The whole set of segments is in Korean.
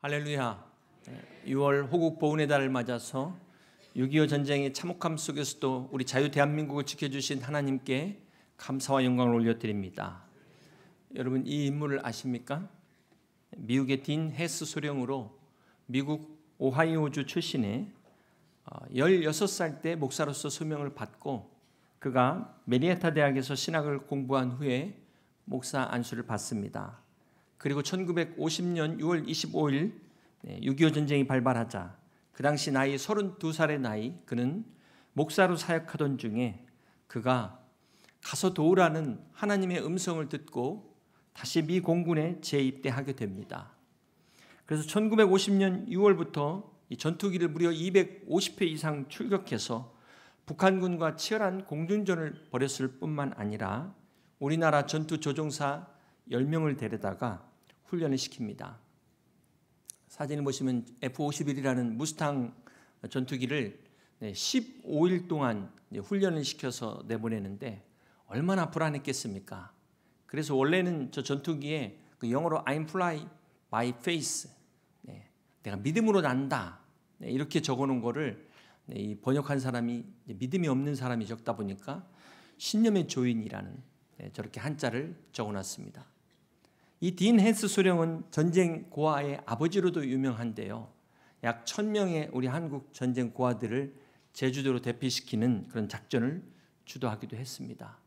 할렐루야. 6월 호국 보훈의 달을 맞아서 6.25 전쟁의 참혹함 속에서도 우리 자유 대한민국을 지켜주신 하나님께 감사와 영광을 올려드립니다. 여러분, 이 인물을 아십니까? 미국의 딘 헤스 소령으로 미국 오하이오주 출신의 16살 때 목사로서 소명을 받고 그가 메리에타 대학에서 신학을 공부한 후에 목사 안수를 받습니다. 그리고 1950년 6월 25일 6.25 전쟁이 발발하자 그 당시 나이 32살의 나이 그는 목사로 사역하던 중에 그가 가서 도우라는 하나님의 음성을 듣고 다시 미 공군에 재입대하게 됩니다. 그래서 1950년 6월부터 이 전투기를 무려 250회 이상 출격해서 북한군과 치열한 공중전을 벌였을 뿐만 아니라 우리나라 전투 조종사 10명을 데려다가 훈련을 시킵니다. 사진을 보시면 F-51이라는 무스탕 전투기를 15일 동안 훈련을 시켜서 내보내는데 얼마나 불안했겠습니까? 그래서 원래는 저 전투기에 영어로 I'm fly by faith, 내가 믿음으로 난다, 이렇게 적어놓은 거를 번역한 사람이 믿음이 없는 사람이 적다 보니까 신념의 조인이라는 저렇게 한자를 적어놨습니다. 이 딘 헤스 소령은 전쟁 고아의 아버지로도 유명한데요. 약 1000명의 우리 한국 전쟁 고아들을 제주도로 대피시키는 그런 작전을 주도하기도 했습니다.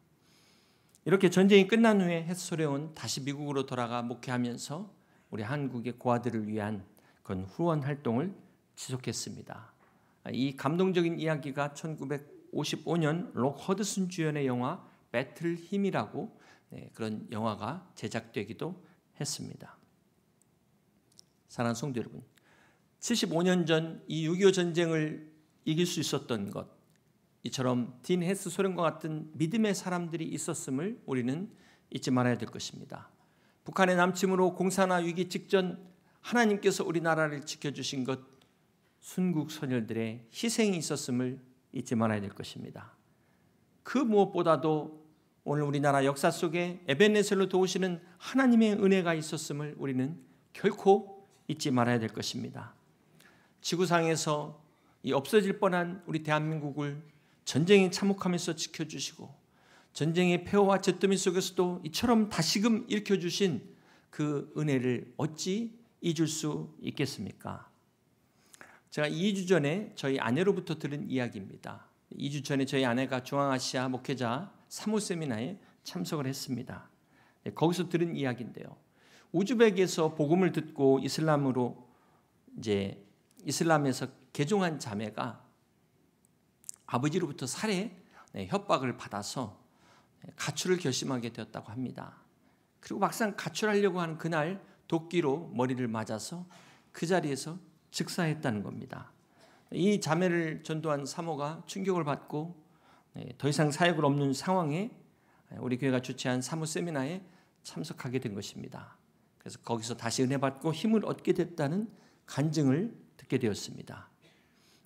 이렇게 전쟁이 끝난 후에 헤스 소령은 다시 미국으로 돌아가 목회하면서 우리 한국의 고아들을 위한 그런 후원 활동을 지속했습니다. 이 감동적인 이야기가 1955년 록 허드슨 주연의 영화 배틀 힘이라고 그런 영화가 제작되기도 했습니다. 사랑하는 성도 여러분, 75년 전 이 6.25 전쟁을 이길 수 있었던 것, 이처럼 딘 헤스 소령과 같은 믿음의 사람들이 있었음을 우리는 잊지 말아야 될 것입니다. 북한의 남침으로 공산화 위기 직전 하나님께서 우리나라를 지켜주신 것, 순국선열들의 희생이 있었음을 잊지 말아야 될 것입니다. 그 무엇보다도 오늘 우리나라 역사 속에 에벤네셀로 도우시는 하나님의 은혜가 있었음을 우리는 결코 잊지 말아야 될 것입니다. 지구상에서 이 없어질 뻔한 우리 대한민국을 전쟁의 참혹함에서 지켜주시고 전쟁의 폐허와 잿더미 속에서도 이처럼 다시금 일으켜주신 그 은혜를 어찌 잊을 수 있겠습니까? 제가 2주 전에 저희 아내로부터 들은 이야기입니다. 2주 전에 저희 아내가 중앙아시아 목회자 사모 세미나에 참석을 했습니다. 거기서 들은 이야기인데요. 우즈벡에서 복음을 듣고 이슬람에서 개종한 자매가 아버지로부터 살해 협박을 받아서 가출을 결심하게 되었다고 합니다. 그리고 막상 가출하려고 하는 그날 도끼로 머리를 맞아서 그 자리에서 즉사했다는 겁니다. 이 자매를 전도한 사모가 충격을 받고 더 이상 사역을 없는 상황에 우리 교회가 주최한 사모 세미나에 참석하게 된 것입니다. 그래서 거기서 다시 은혜 받고 힘을 얻게 됐다는 간증을 듣게 되었습니다.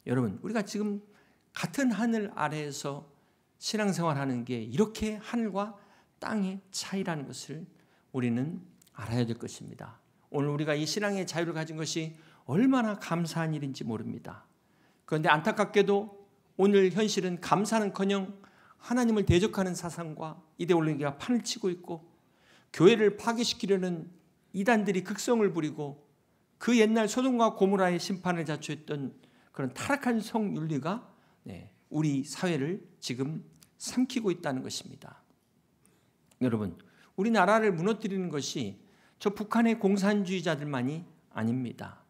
여러분, 우리가 지금 같은 하늘 아래에서 신앙생활하는 게 이렇게 하늘과 땅의 차이라는 것을 우리는 알아야 될 것입니다. 오늘 우리가 이 신앙의 자유를 가진 것이 얼마나 감사한 일인지 모릅니다. 그런데 안타깝게도 오늘 현실은 감사는커녕 하나님을 대적하는 사상과 이데올로기가 판을 치고 있고 교회를 파괴시키려는 이단들이 극성을 부리고 그 옛날 소돔과 고모라의 심판을 자초했던 그런 타락한 성윤리가 우리 사회를 지금 삼키고 있다는 것입니다. 여러분, 우리나라를 무너뜨리는 것이 저 북한의 공산주의자들만이 아닙니다.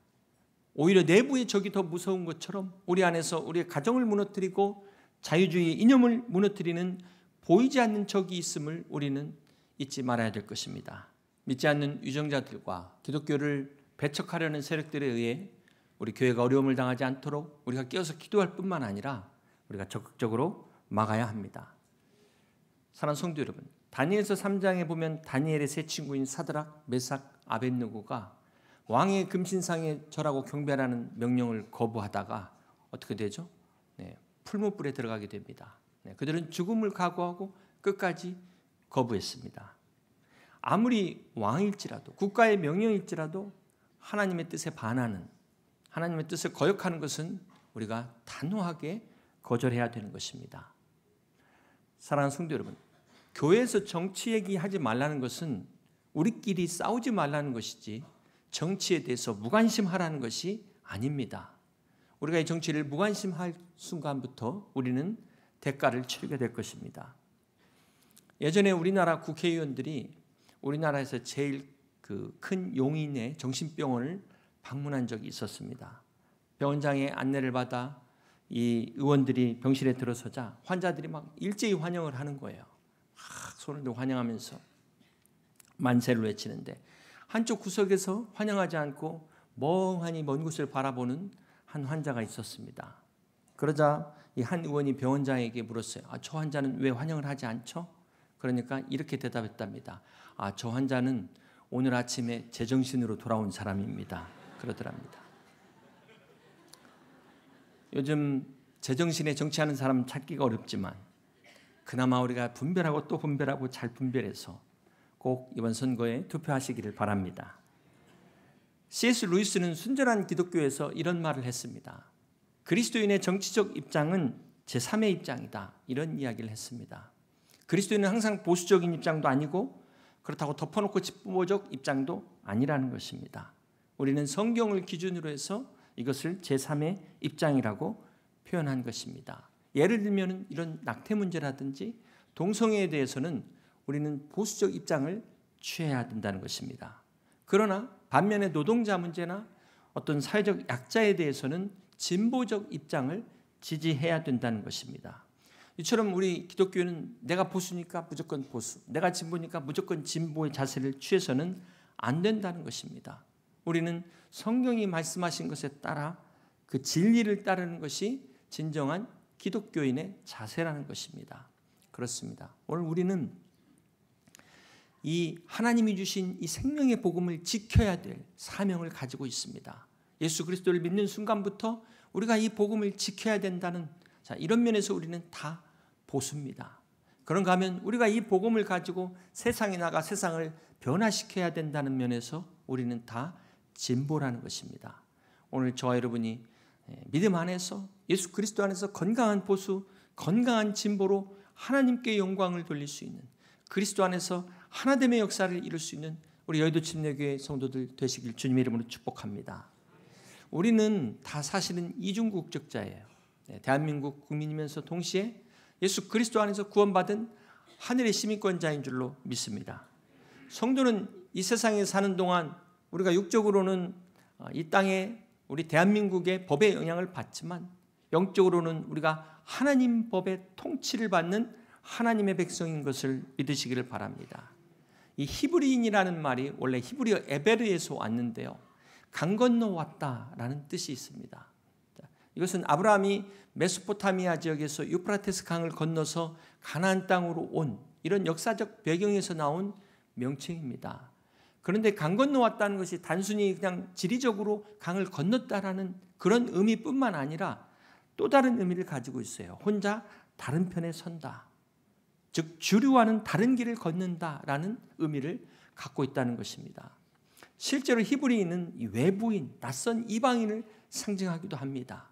오히려 내부의 적이 더 무서운 것처럼 우리 안에서 우리의 가정을 무너뜨리고 자유주의의 이념을 무너뜨리는 보이지 않는 적이 있음을 우리는 잊지 말아야 될 것입니다. 믿지 않는 유정자들과 기독교를 배척하려는 세력들에 의해 우리 교회가 어려움을 당하지 않도록 우리가 깨어서 기도할 뿐만 아니라 우리가 적극적으로 막아야 합니다. 사랑하는 성도 여러분, 다니엘서 3장에 보면 다니엘의 세 친구인 사드락, 메삭, 아벳느고가 왕의 금신상에 절하고 경배하라는 명령을 거부하다가 어떻게 되죠? 풀무불에 들어가게 됩니다. 그들은 죽음을 각오하고 끝까지 거부했습니다. 아무리 왕일지라도 국가의 명령일지라도 하나님의 뜻에 반하는, 하나님의 뜻을 거역하는 것은 우리가 단호하게 거절해야 되는 것입니다. 사랑하는 성도 여러분, 교회에서 정치 얘기하지 말라는 것은 우리끼리 싸우지 말라는 것이지 정치에 대해서 무관심하라는 것이 아닙니다. 우리가 이 정치를 무관심할 순간부터 우리는 대가를 치르게 될 것입니다. 예전에 우리나라 국회의원들이 우리나라에서 제일 큰 용인의 정신병원을 방문한 적이 있었습니다. 병원장의 안내를 받아 이 의원들이 병실에 들어서자 환자들이 막 일제히 환영을 하는 거예요. 손을 들고 환영하면서 만세를 외치는데 한쪽 구석에서 환영하지 않고 멍하니 먼 곳을 바라보는 한 환자가 있었습니다. 그러자 이 한 의원이 병원장에게 물었어요. 저 환자는 왜 환영을 하지 않죠? 그러니까 이렇게 대답했답니다. 저 환자는 오늘 아침에 제정신으로 돌아온 사람입니다. 그러더랍니다. 요즘 제정신에 정치하는 사람 찾기가 어렵지만 그나마 우리가 분별하고 또 분별하고 잘 분별해서 꼭 이번 선거에 투표하시기를 바랍니다. C.S. 루이스는 순전한 기독교에서 이런 말을 했습니다. 그리스도인의 정치적 입장은 제3의 입장이다. 이런 이야기를 했습니다. 그리스도인은 항상 보수적인 입장도 아니고 그렇다고 덮어놓고 진보적 입장도 아니라는 것입니다. 우리는 성경을 기준으로 해서 이것을 제3의 입장이라고 표현한 것입니다. 예를 들면 이런 낙태 문제라든지 동성애에 대해서는 우리는 보수적 입장을 취해야 된다는 것입니다. 그러나 반면에 노동자 문제나 어떤 사회적 약자에 대해서는 진보적 입장을 지지해야 된다는 것입니다. 이처럼 우리 기독교는 내가 보수니까 무조건 보수, 내가 진보니까 무조건 진보의 자세를 취해서는 안 된다는 것입니다. 우리는 성경이 말씀하신 것에 따라 그 진리를 따르는 것이 진정한 기독교인의 자세라는 것입니다. 그렇습니다. 오늘 우리는 이 하나님이 주신 이 생명의 복음을 지켜야 될 사명을 가지고 있습니다. 예수 그리스도를 믿는 순간부터 우리가 이 복음을 지켜야 된다는 이런 면에서 우리는 다 보수입니다. 그런가 하면 우리가 이 복음을 가지고 세상에 나가 세상을 변화시켜야 된다는 면에서 우리는 다 진보라는 것입니다. 오늘 저와 여러분이 믿음 안에서 예수 그리스도 안에서 건강한 보수, 건강한 진보로 하나님께 영광을 돌릴 수 있는 그리스도 안에서 하나됨의 역사를 이룰 수 있는 우리 여의도 침례교회 성도들 되시길 주님의 이름으로 축복합니다. 우리는 다 사실은 이중국적자예요. 대한민국 국민이면서 동시에 예수 그리스도 안에서 구원받은 하늘의 시민권자인 줄로 믿습니다. 성도는 이 세상에 사는 동안 우리가 육적으로는 이 땅에 우리 대한민국의 법의 영향을 받지만 영적으로는 우리가 하나님 법의 통치를 받는 하나님의 백성인 것을 믿으시기를 바랍니다. 이 히브리인이라는 말이 원래 히브리어 에베르에서 왔는데요. 강 건너 왔다라는 뜻이 있습니다. 이것은 아브라함이 메소포타미아 지역에서 유프라테스 강을 건너서 가나안 땅으로 온 이런 역사적 배경에서 나온 명칭입니다. 그런데 강 건너 왔다는 것이 단순히 그냥 지리적으로 강을 건넜다라는 그런 의미뿐만 아니라 또 다른 의미를 가지고 있어요. 혼자 다른 편에 선다. 즉 주류와는 다른 길을 걷는다라는 의미를 갖고 있다는 것입니다. 실제로 히브리인은 외부인, 낯선 이방인을 상징하기도 합니다.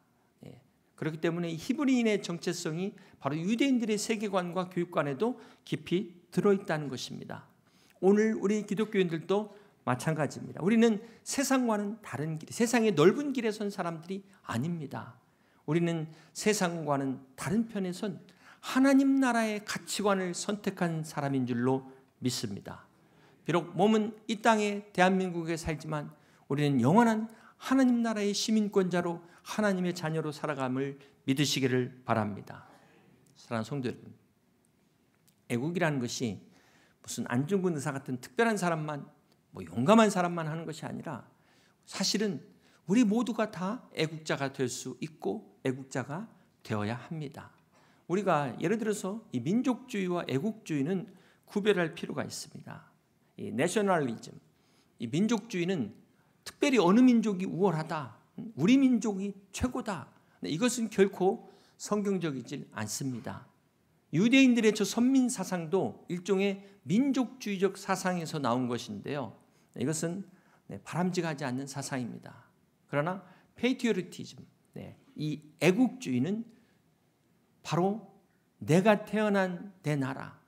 그렇기 때문에 히브리인의 정체성이 바로 유대인들의 세계관과 교육관에도 깊이 들어있다는 것입니다. 오늘 우리 기독교인들도 마찬가지입니다. 우리는 세상과는 다른 길, 세상의 넓은 길에 선 사람들이 아닙니다. 우리는 세상과는 다른 편에 선 하나님 나라의 가치관을 선택한 사람인 줄로 믿습니다. 비록 몸은 이 땅에 대한민국에 살지만 우리는 영원한 하나님 나라의 시민권자로 하나님의 자녀로 살아감을 믿으시기를 바랍니다. 사랑하는 성도 여러분, 애국이라는 것이 무슨 안중근 의사 같은 특별한 사람만, 용감한 사람만 하는 것이 아니라 사실은 우리 모두가 다 애국자가 될 수 있고 애국자가 되어야 합니다. 우리가 예를 들어서 이 민족주의와 애국주의는 구별할 필요가 있습니다. 이 내셔널리즘, 이 민족주의는 특별히 어느 민족이 우월하다, 우리 민족이 최고다, 이것은 결코 성경적이지 않습니다. 유대인들의 저 선민 사상도 일종의 민족주의적 사상에서 나온 것인데요. 이것은 바람직하지 않는 사상입니다. 그러나 페이트리어티즘, 이 애국주의는 바로 내가 태어난 내 나라,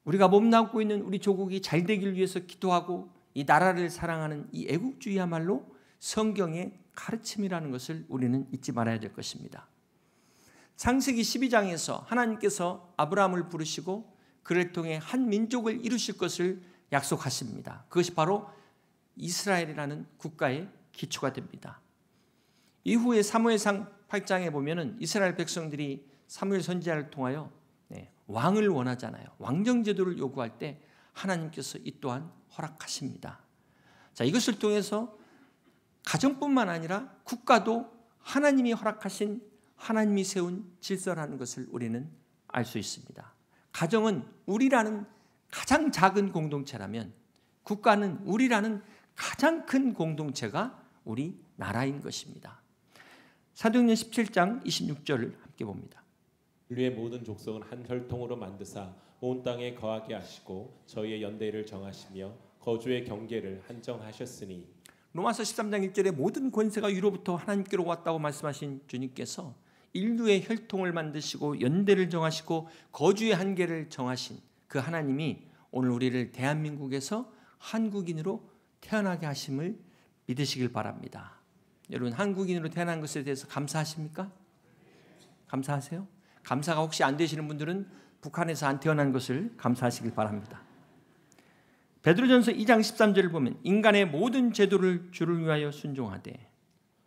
우리가 몸담고 있는 우리 조국이 잘 되길 위해서 기도하고 이 나라를 사랑하는 이 애국주의야말로 성경의 가르침이라는 것을 우리는 잊지 말아야 될 것입니다. 창세기 12장에서 하나님께서 아브라함을 부르시고 그를 통해 한 민족을 이루실 것을 약속하십니다. 그것이 바로 이스라엘이라는 국가의 기초가 됩니다. 이후에 사무엘상 8장에 보면은 이스라엘 백성들이 사무엘 선지자를 통하여 왕을 원하잖아요. 왕정제도를 요구할 때 하나님께서 이 또한 허락하십니다. 자, 이것을 통해서 가정뿐만 아니라 국가도 하나님이 허락하신, 하나님이 세운 질서라는 것을 우리는 알 수 있습니다. 가정은 우리라는 가장 작은 공동체라면 국가는 우리라는 가장 큰 공동체가 우리 나라인 것입니다. 사도행전 17장 26절을 함께 봅니다. 인류의 모든 족속은 한 혈통으로 만드사 온 땅에 거하게 하시고 저희의 연대를 정하시며 거주의 경계를 한정하셨으니. 로마서 13장 1절에 모든 권세가 위로부터 하나님께로 왔다고 말씀하신 주님께서 인류의 혈통을 만드시고 연대를 정하시고 거주의 한계를 정하신 그 하나님이 오늘 우리를 대한민국에서 한국인으로 태어나게 하심을 믿으시길 바랍니다. 여러분, 한국인으로 태어난 것에 대해서 감사하십니까? 감사하세요? 감사가 혹시 안 되시는 분들은 북한에서 안 태어난 것을 감사하시길 바랍니다. 베드로전서 2장 13절을 보면 인간의 모든 제도를 주를 위하여 순종하되,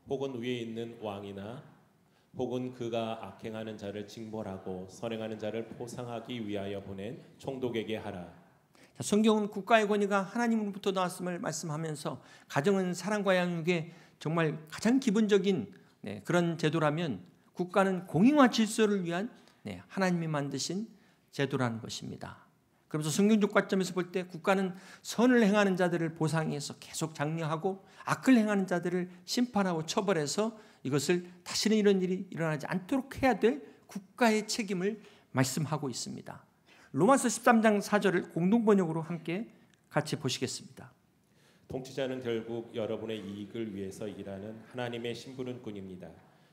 혹은 위에 있는 왕이나 혹은 그가 악행하는 자를 징벌하고 선행하는 자를 포상하기 위하여 보낸 총독에게 하라. 자, 성경은 국가의 권위가 하나님으로부터 나왔음을 말씀하면서 가정은 사랑과 양육의 정말 가장 기본적인 그런 제도라면 국가는 공의와 질서를 위한 하나님이 만드신 제도라는 것입니다. 그러면서 성경적 관점에서 볼 때 국가는 선을 행하는 자들을 보상해서 계속 장려하고 악을 행하는 자들을 심판하고 처벌해서 이것을 다시는 이런 일이 일어나지 않도록 해야 될 국가의 책임을 말씀하고 있습니다. 로마서 13장 4절을 공동번역으로 함께 같이 보시겠습니다. 통치자는 결국 여러분의 이익을 위해서 일하는 하나님의 심부름꾼입니다.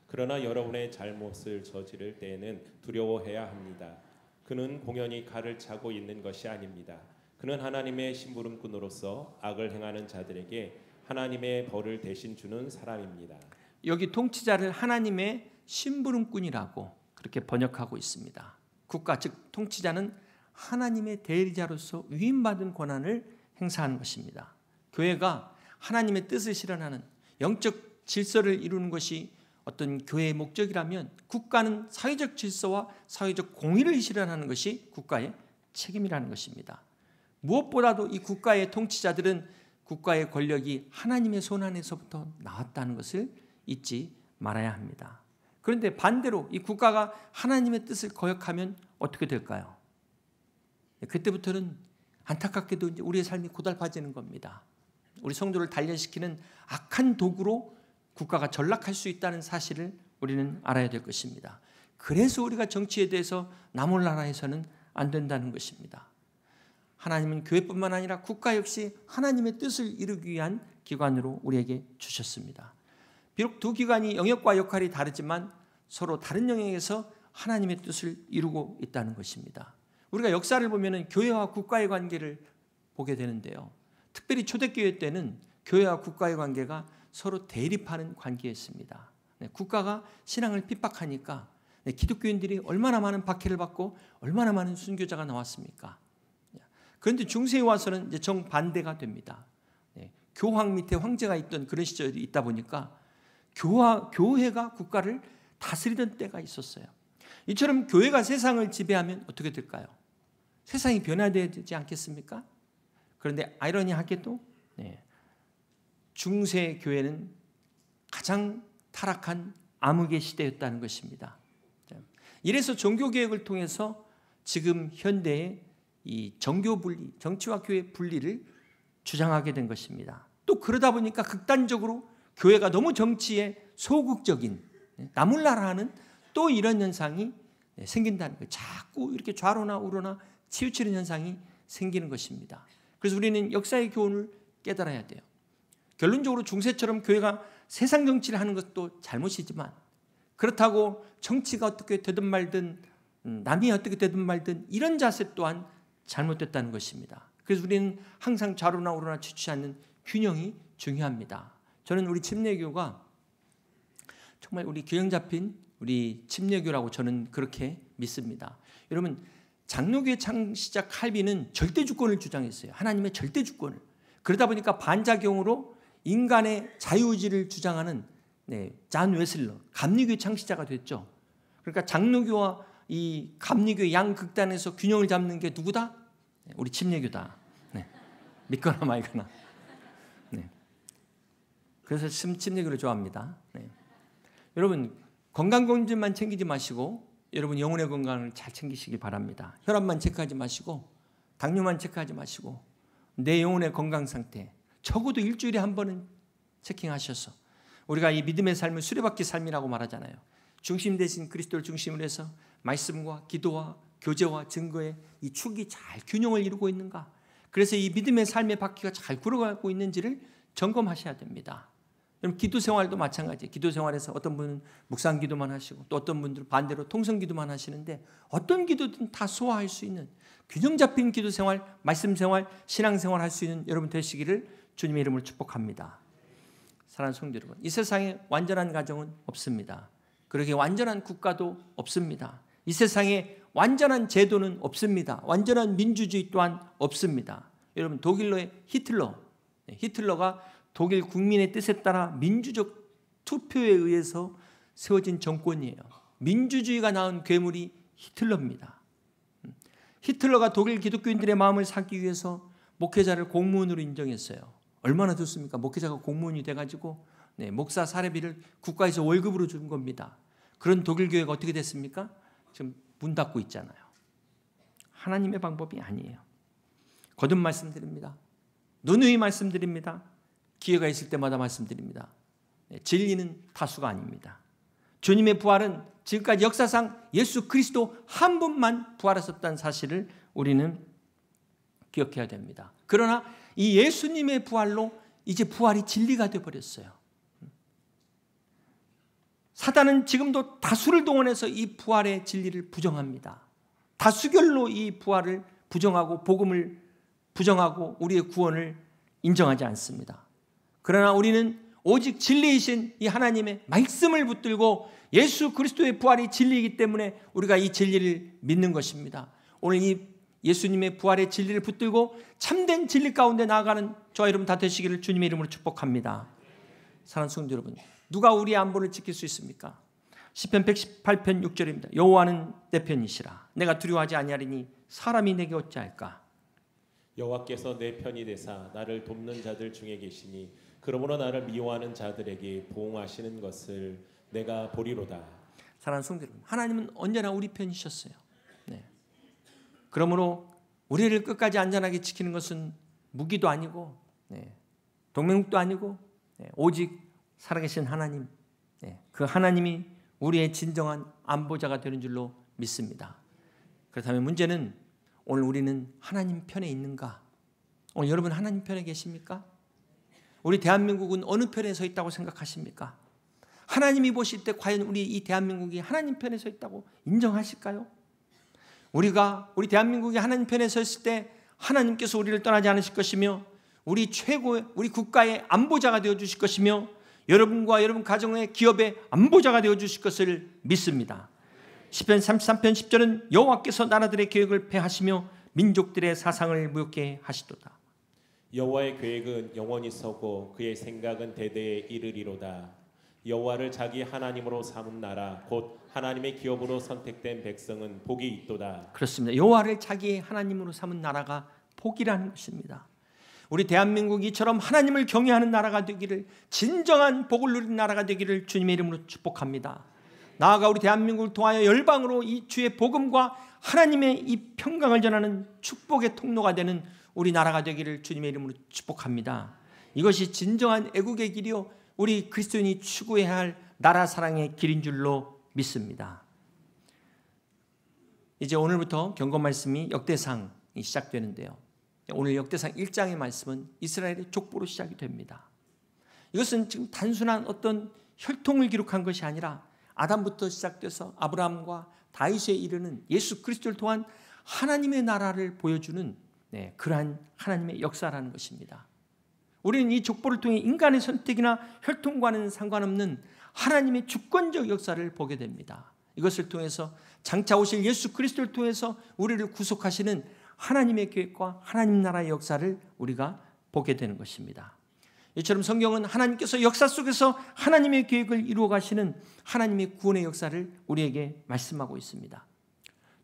그러나 여러분의 잘못을 저지를 때에는 두려워해야 합니다. 그는 공연히 칼을 차고 있는 것이 아닙니다. 그는 하나님의 심부름꾼으로서 악을 행하는 자들에게 하나님의 벌을 대신 주는 사람입니다. 여기 통치자를 하나님의 심부름꾼이라고 그렇게 번역하고 있습니다. 국가 즉 통치자는 하나님의 대리자로서 위임받은 권한을 행사하는 것입니다. 교회가 하나님의 뜻을 실현하는 영적 질서를 이루는 것이 어떤 교회의 목적이라면 국가는 사회적 질서와 사회적 공의를 실현하는 것이 국가의 책임이라는 것입니다. 무엇보다도 이 국가의 통치자들은 국가의 권력이 하나님의 손 안에서부터 나왔다는 것을 잊지 말아야 합니다. 그런데 반대로 이 국가가 하나님의 뜻을 거역하면 어떻게 될까요? 그때부터는 안타깝게도 이제 우리의 삶이 고달파지는 겁니다. 우리 성도를 단련시키는 악한 도구로 국가가 전락할 수 있다는 사실을 우리는 알아야 될 것입니다. 그래서 우리가 정치에 대해서 나 몰라라 해서는 안 된다는 것입니다. 하나님은 교회뿐만 아니라 국가 역시 하나님의 뜻을 이루기 위한 기관으로 우리에게 주셨습니다. 비록 두 기관이 영역과 역할이 다르지만 서로 다른 영역에서 하나님의 뜻을 이루고 있다는 것입니다. 우리가 역사를 보면 교회와 국가의 관계를 보게 되는데요. 특별히 초대교회 때는 교회와 국가의 관계가 서로 대립하는 관계였습니다. 국가가 신앙을 핍박하니까 기독교인들이 얼마나 많은 박해를 받고 얼마나 많은 순교자가 나왔습니까? 그런데 중세에 와서는 이제 정반대가 됩니다. 교황 밑에 황제가 있던 그런 시절이 있다 보니까 교회가 국가를 다스리던 때가 있었어요. 이처럼 교회가 세상을 지배하면 어떻게 될까요? 세상이 변화되지 않겠습니까? 그런데 아이러니하게도 중세 교회는 가장 타락한 암흑의 시대였다는 것입니다. 이래서 종교개혁을 통해서 지금 현대의 이 정교 분리, 정치와 교회 분리를 주장하게 된 것입니다. 또 그러다 보니까 극단적으로 교회가 너무 정치에 소극적인 나몰라라 하는 또 이런 현상이 생긴다는 거예요. 자꾸 이렇게 좌로나 우로나 치우치는 현상이 생기는 것입니다. 그래서 우리는 역사의 교훈을 깨달아야 돼요. 결론적으로 중세처럼 교회가 세상 정치를 하는 것도 잘못이지만 그렇다고 정치가 어떻게 되든 말든 남이 어떻게 되든 말든 이런 자세 또한 잘못됐다는 것입니다. 그래서 우리는 항상 좌로나 우로나 치우치지 않는 균형이 중요합니다. 저는 우리 침례교가 정말 우리 균형 잡힌 우리 침례교라고 저는 그렇게 믿습니다. 여러분, 장로교의 창시자 칼빈은 절대 주권을 주장했어요. 하나님의 절대 주권을. 그러다 보니까 반작용으로 인간의 자유의지를 주장하는 잔 웨슬러, 감리교의 창시자가 됐죠. 그러니까 장로교와 이 감리교의 양극단에서 균형을 잡는 게 누구다? 우리 침례교다. 믿거나 말거나. 그래서 침례교를 좋아합니다. 여러분, 건강검진만 챙기지 마시고 여러분 영혼의 건강을 잘 챙기시기 바랍니다. 혈압만 체크하지 마시고 당뇨만 체크하지 마시고 내 영혼의 건강 상태 적어도 일주일에 한 번은 체킹하셔서 우리가 이 믿음의 삶을 수레바퀴 삶이라고 말하잖아요. 중심 대신 그리스도를 중심으로 해서 말씀과 기도와 교제와 증거의 이 축이 잘 균형을 이루고 있는가. 그래서 이 믿음의 삶의 바퀴가 잘 굴러가고 있는지를 점검하셔야 됩니다. 여러분, 기도 생활도 마찬가지예요. 기도 생활에서 어떤 분은 묵상 기도만 하시고 또 어떤 분들은 반대로 통성 기도만 하시는데 어떤 기도든 다 소화할 수 있는 균형 잡힌 기도 생활, 말씀 생활, 신앙 생활 할 수 있는 여러분 되시기를 주님의 이름으로 축복합니다. 사랑하는 성도 여러분, 이 세상에 완전한 가정은 없습니다. 그렇게 완전한 국가도 없습니다. 이 세상에 완전한 제도는 없습니다. 완전한 민주주의 또한 없습니다. 여러분, 독일로의 히틀러가 독일 국민의 뜻에 따라 민주적 투표에 의해서 세워진 정권이에요. 민주주의가 낳은 괴물이 히틀러입니다. 히틀러가 독일 기독교인들의 마음을 사기 위해서 목회자를 공무원으로 인정했어요. 얼마나 좋습니까? 목회자가 공무원이 돼가지고 목사 사례비를 국가에서 월급으로 주는 겁니다. 그런 독일 교회가 어떻게 됐습니까? 지금 문 닫고 있잖아요. 하나님의 방법이 아니에요. 거듭 말씀드립니다. 누누이 말씀드립니다. 기회가 있을 때마다 말씀드립니다. 진리는 다수가 아닙니다. 주님의 부활은 지금까지 역사상 예수 그리스도 한 분만 부활하셨다는 사실을 우리는 기억해야 됩니다. 그러나 이 예수님의 부활로 이제 부활이 진리가 되어버렸어요. 사단은 지금도 다수를 동원해서 이 부활의 진리를 부정합니다. 다수결로 이 부활을 부정하고 복음을 부정하고 우리의 구원을 인정하지 않습니다. 그러나 우리는 오직 진리이신 이 하나님의 말씀을 붙들고 예수 그리스도의 부활이 진리이기 때문에 우리가 이 진리를 믿는 것입니다. 오늘 이 예수님의 부활의 진리를 붙들고 참된 진리 가운데 나아가는 저와 여러분 다 되시기를 주님의 이름으로 축복합니다. 사랑하는 성도 여러분, 누가 우리의 안보를 지킬 수 있습니까? 시편 118편 6절입니다. 여호와는 내 편이시라. 내가 두려워하지 아니하리니 사람이 내게 어찌할까? 여호와께서 내 편이 되사 나를 돕는 자들 중에 계시니 그러므로 나를 미워하는 자들에게 보응하시는 것을 내가 보리로다. 사랑하는 성도 여러분, 하나님은 언제나 우리 편이셨어요. 그러므로 우리를 끝까지 안전하게 지키는 것은 무기도 아니고 동맹국도 아니고 오직 살아계신 하나님, 그 하나님이 우리의 진정한 안보자가 되는 줄로 믿습니다. 그렇다면 문제는 오늘 우리는 하나님 편에 있는가? 오늘 여러분 하나님 편에 계십니까? 우리 대한민국은 어느 편에 서 있다고 생각하십니까? 하나님이 보실 때 과연 우리 이 대한민국이 하나님 편에 서 있다고 인정하실까요? 우리 대한민국이 하나님 편에 서 있을 때 하나님께서 우리를 떠나지 않으실 것이며 우리 국가의 안보자가 되어 주실 것이며 여러분과 여러분 가정의 기업의 안보자가 되어 주실 것을 믿습니다. 시편 33편 10절은 여호와께서 나라들의 계획을 폐하시며 민족들의 사상을 무욕케 하시도다. 여호와의 계획은 영원히 서고 그의 생각은 대대에 이르리로다. 여호와를 자기 하나님으로 삼은 나라 곧 하나님의 기업으로 선택된 백성은 복이 있도다. 그렇습니다. 여호와를 자기 하나님으로 삼은 나라가 복이라는 것입니다. 우리 대한민국이 이처럼 하나님을 경외하는 나라가 되기를, 진정한 복을 누리는 나라가 되기를 주님의 이름으로 축복합니다. 나아가 우리 대한민국을 통하여 열방으로 이 주의 복음과 하나님의 이 평강을 전하는 축복의 통로가 되는 우리 나라가 되기를 주님의 이름으로 축복합니다. 이것이 진정한 애국의 길이요 우리 그리스도인이 추구해야 할 나라 사랑의 길인 줄로 믿습니다. 이제 오늘부터 경고 말씀이 역대상이 시작되는데요. 오늘 역대상 1장의 말씀은 이스라엘의 족보로 시작이 됩니다. 이것은 지금 단순한 어떤 혈통을 기록한 것이 아니라 아담부터 시작돼서 아브라함과 다윗에 이르는 예수 그리스도를 통한 하나님의 나라를 보여주는 그러한 하나님의 역사라는 것입니다. 우리는 이 족보를 통해 인간의 선택이나 혈통과는 상관없는 하나님의 주권적 역사를 보게 됩니다. 이것을 통해서 장차 오실 예수 그리스도를 통해서 우리를 구속하시는 하나님의 계획과 하나님 나라의 역사를 우리가 보게 되는 것입니다. 이처럼 성경은 하나님께서 역사 속에서 하나님의 계획을 이루어 가시는 하나님의 구원의 역사를 우리에게 말씀하고 있습니다.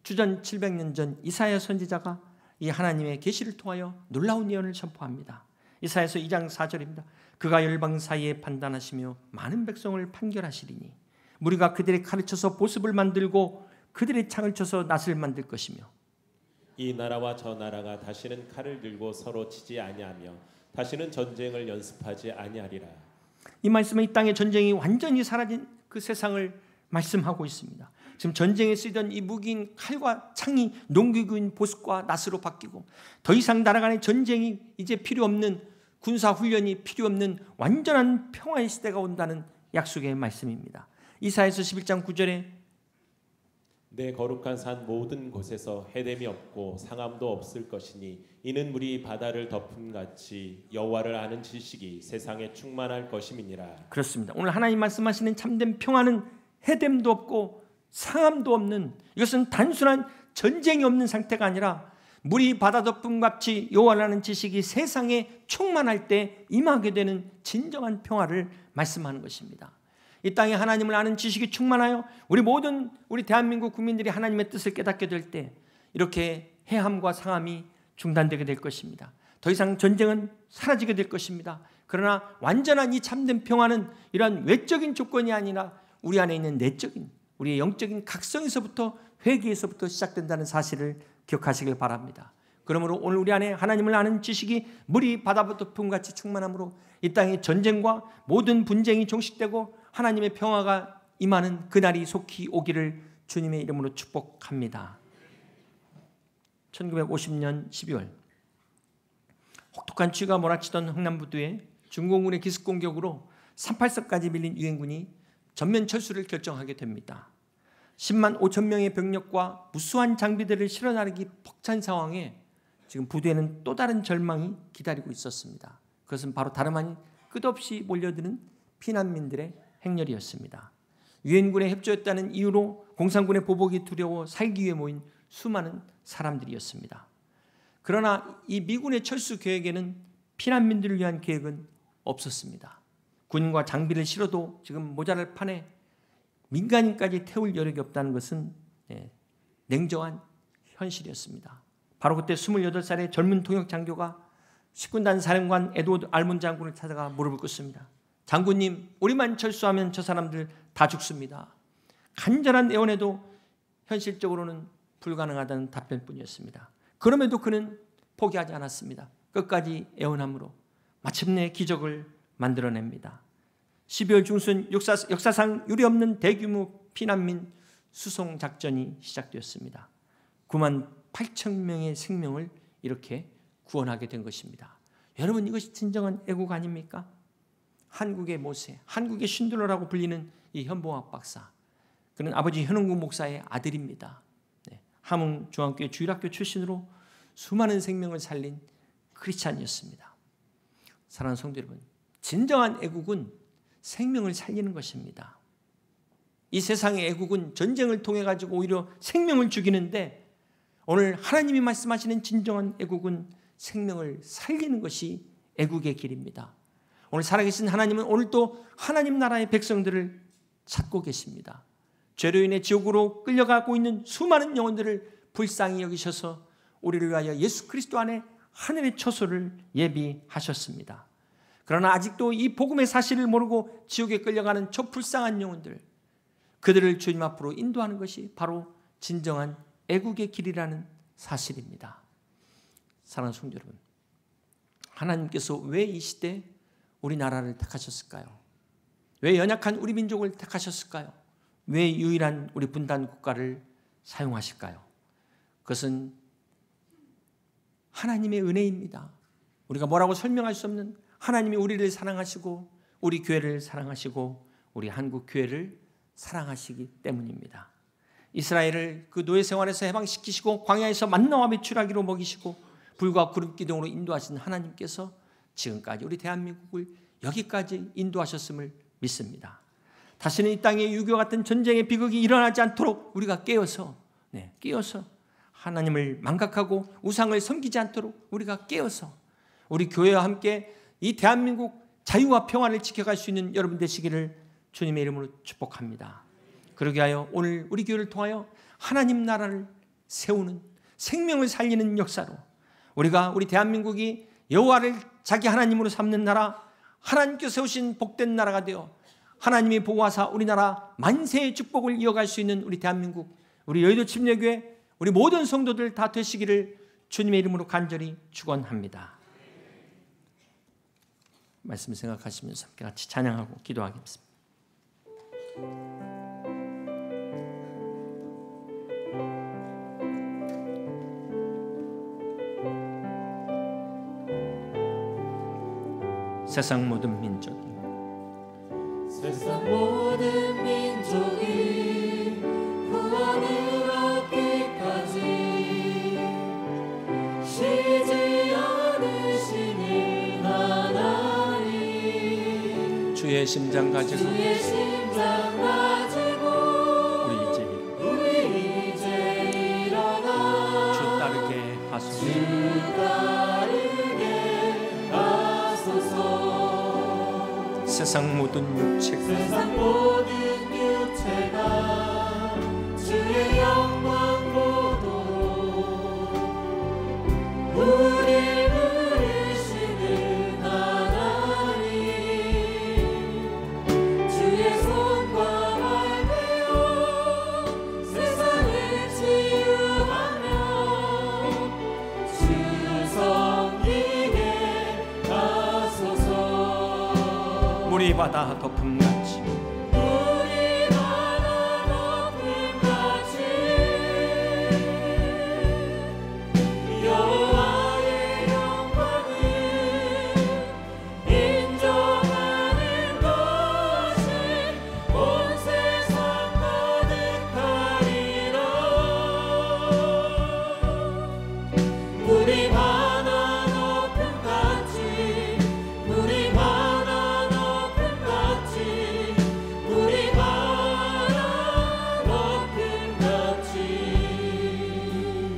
주전 700년 전 이사야 선지자가 이 하나님의 계시를 통하여 놀라운 예언을 선포합니다. 이사야서 2장 4절입니다. 그가 열방 사이에 판단하시며 많은 백성을 판결하시리니 무리가 그들의 칼을 쳐서 보습을 만들고 그들의 창을 쳐서 낫을 만들 것이며 이 나라와 저 나라가 다시는 칼을 들고 서로 치지 아니하며 다시는 전쟁을 연습하지 아니하리라. 이 말씀은 이 땅의 전쟁이 완전히 사라진 그 세상을 말씀하고 있습니다. 지금 전쟁에 쓰이던 이 무기인 칼과 창이 농기구인 보습과 낫으로 바뀌고 더 이상 나라 간의 전쟁이 이제 필요 없는, 군사 훈련이 필요 없는 완전한 평화의 시대가 온다는 약속의 말씀입니다. 이사야서 11장 9절에 내 거룩한 산 모든 곳에서 해됨이 없고 상함도 없을 것이니 이는 물이 바다를 덮음같이 여호와를 아는 지식이 세상에 충만할 것임이니라. 그렇습니다. 오늘 하나님 말씀하시는 참된 평화는 해됨도 없고 상함도 없는, 이것은 단순한 전쟁이 없는 상태가 아니라 물이 바다 덮음같이 여호와를 아는 지식이 세상에 충만할 때 임하게 되는 진정한 평화를 말씀하는 것입니다. 이 땅에 하나님을 아는 지식이 충만하여 우리 대한민국 국민들이 하나님의 뜻을 깨닫게 될 때 이렇게 해함과 상함이 중단되게 될 것입니다. 더 이상 전쟁은 사라지게 될 것입니다. 그러나 완전한 이 참된 평화는 이러한 외적인 조건이 아니라 우리 안에 있는 내적인, 우리의 영적인 각성에서부터, 회개에서부터 시작된다는 사실을 기억하시길 바랍니다. 그러므로 오늘 우리 안에 하나님을 아는 지식이 물이 바다 덮음같이 충만함으로 이 땅의 전쟁과 모든 분쟁이 종식되고 하나님의 평화가 임하는 그날이 속히 오기를 주님의 이름으로 축복합니다. 1950년 12월 혹독한 추위가 몰아치던 흥남부두에 중공군의 기습 공격으로 38석까지 밀린 유엔군이 전면 철수를 결정하게 됩니다. 10만 5천 명의 병력과 무수한 장비들을 실어 나르기 벅찬 상황에 지금 부두에는 또 다른 절망이 기다리고 있었습니다. 그것은 바로 다름 아닌 끝없이 몰려드는 피난민들의 행렬이었습니다. 유엔군에 협조했다는 이유로 공산군의 보복이 두려워 살기 위해 모인 수많은 사람들이었습니다. 그러나 이 미군의 철수 계획에는 피난민들을 위한 계획은 없었습니다. 군과 장비를 실어도 지금 모자랄 판에 민간인까지 태울 여력이 없다는 것은 냉정한 현실이었습니다. 바로 그때 28살의 젊은 통역 장교가 10군단 사령관 에드워드 알몬 장군을 찾아가 무릎을 꿇습니다. 장군님, 우리만 철수하면 저 사람들 다 죽습니다. 간절한 애원에도 현실적으로는 불가능하다는 답변뿐이었습니다. 그럼에도 그는 포기하지 않았습니다. 끝까지 애원함으로 마침내 기적을 만들어냅니다. 12월 중순 역사상 유례없는 대규모 피난민 수송 작전이 시작되었습니다. 9만 8천 명의 생명을 이렇게 구원하게 된 것입니다. 여러분, 이것이 진정한 애국 아닙니까? 한국의 모세, 한국의 신들러라고 불리는 이 현봉학 박사, 그는 아버지 현웅국 목사의 아들입니다. 함흥 중앙교회 주일학교 출신으로 수많은 생명을 살린 크리스찬이었습니다. 사랑하는 성도 여러분, 진정한 애국은 생명을 살리는 것입니다. 이 세상의 애국은 전쟁을 통해 가지고 오히려 생명을 죽이는데, 오늘 하나님이 말씀하시는 진정한 애국은 생명을 살리는 것이 애국의 길입니다. 오늘 살아계신 하나님은 오늘도 하나님 나라의 백성들을 찾고 계십니다. 죄로 인해 지옥으로 끌려가고 있는 수많은 영혼들을 불쌍히 여기셔서 우리를 위하여 예수 그리스도 안에 하늘의 처소를 예비하셨습니다. 그러나 아직도 이 복음의 사실을 모르고 지옥에 끌려가는 저 불쌍한 영혼들, 그들을 주님 앞으로 인도하는 것이 바로 진정한 애국의 길이라는 사실입니다. 사랑하는 성도 여러분, 하나님께서 왜 이 시대에 우리나라를 택하셨을까요? 왜 연약한 우리 민족을 택하셨을까요? 왜 유일한 우리 분단 국가를 사용하실까요? 그것은 하나님의 은혜입니다. 우리가 뭐라고 설명할 수 없는 하나님이 우리를 사랑하시고 우리 교회를 사랑하시고 우리 한국 교회를 사랑하시기 때문입니다. 이스라엘을 그 노예 생활에서 해방시키시고 광야에서 만나와 메추라기로 먹이시고 불과 구름 기둥으로 인도하신 하나님께서 지금까지 우리 대한민국을 여기까지 인도하셨음을 믿습니다. 다시는 이 땅에 유교 같은 전쟁의 비극이 일어나지 않도록 우리가 깨어서 하나님을 망각하고 우상을 섬기지 않도록 우리가 깨어서 우리 교회와 함께 이 대한민국 자유와 평화를 지켜갈 수 있는 여러분 되시기를 주님의 이름으로 축복합니다. 그러게 하여 오늘 우리 교회를 통하여 하나님 나라를 세우는 생명을 살리는 역사로 우리가 우리 대한민국이 여호와를 자기 하나님으로 삼는 나라, 하나님께서 세우신 복된 나라가 되어 하나님이 보호하사 우리나라 만세의 축복을 이어갈 수 있는 우리 대한민국, 우리 여의도 침례교회, 우리 모든 성도들 다 되시기를 주님의 이름으로 간절히 축원합니다. 말씀 생각하시면서 함께 같이 찬양하고 기도하겠습니다. 세상 모든 민족이 구원을 얻기까지 쉬지 않으시는 하나님, 주의 심장 가지고 우리 이제 일어나 주 따르게 하소서. 세상 모든 육체가 주의 영광 보도록 우리를 부르시는 하나님, 주의 손과 발 베어 세상을 치유하며 주 섬기게 하소서. 물이 바다 덮음같이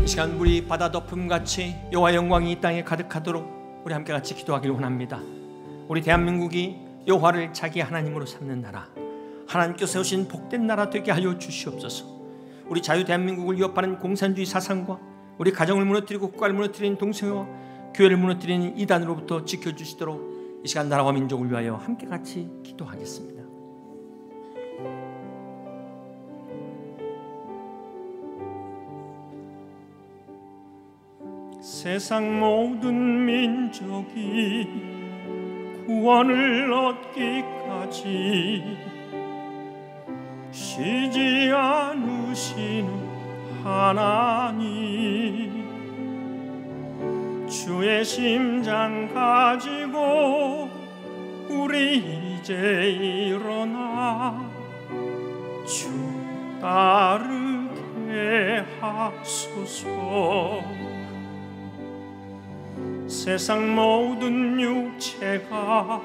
시간 물이 바다 덮음같이 여호와 영광이 이 땅에 가득하도록 우리 함께 같이 기도하기를 원합니다. 우리 대한민국이 여호와를 자기 하나님으로 삼는 나라, 하나님께서 세우신 복된 나라 되게 하여 주시옵소서. 우리 자유 대한민국을 위협하는 공산주의 사상과 우리 가정을 무너뜨리고 국가를 무너뜨리는 동성애와 교회를 무너뜨리는 이단으로부터 지켜주시도록 이 시간 나라와 민족을 위하여 함께 같이 기도하겠습니다. 세상 모든 민족이 구원을 얻기까지 쉬지 않으시는 하나님, 주의 심장 가지고 우리 이제 일어나 주 따르게 하소서. 세상 모든 육체가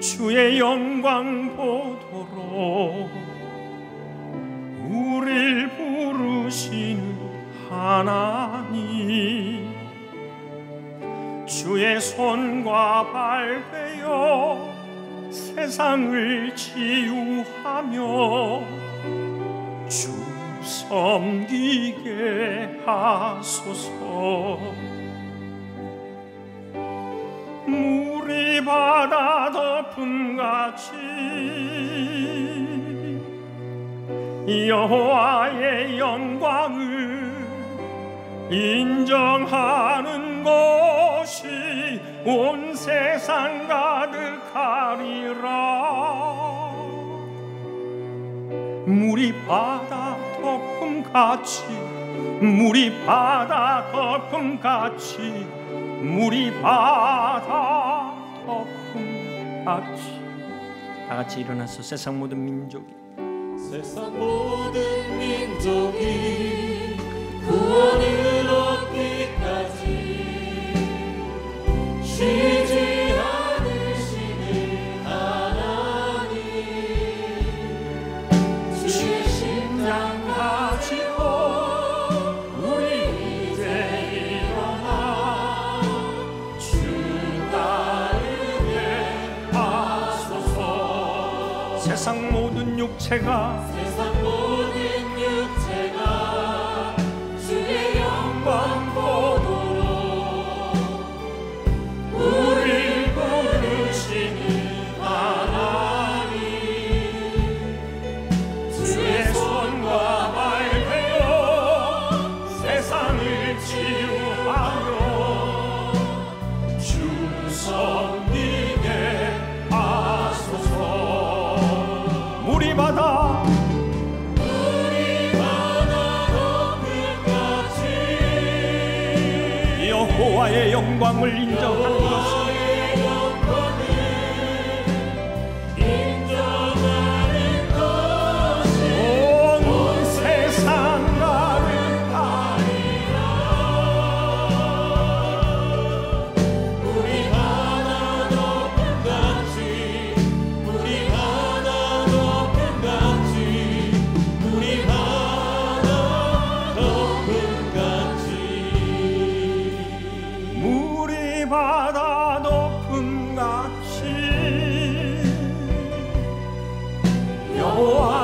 주의 영광 보도록 우릴 부르시는 하나님, 주의 손과 발 베어 세상을 치유하며 주 섬기게 하소서. 물이 바다 덮음같이 여호와의 영광을 인정하는 것이 온 세상 가득하리라. 물이 바다 덮음같이, 물이 바다 덮음같이 같이 물이 바다 덮음 같이. 다 같이 일어나서 세상 모든 민족이 세상 모든 민족이 구원을 얻기까지 쉬지 않으시는 하나님, 주의 심장 가지고 우리 이제 일어나 주 따르게 하소서. 세상 모든 육체가 주의 영광 보도록 우릴 부르시는 하나님, 주의 손과 발 되어 세상을 치유하며 주 섬기게 하소서. 물이 바다 여호와의 영광을 인정하는 것은 온 세상 가득하리라. 우리 바다 높은 같이, 우리 바다 높은 같이, 우리 바다 높은 같이, 물이 바다 높음 같이 여호와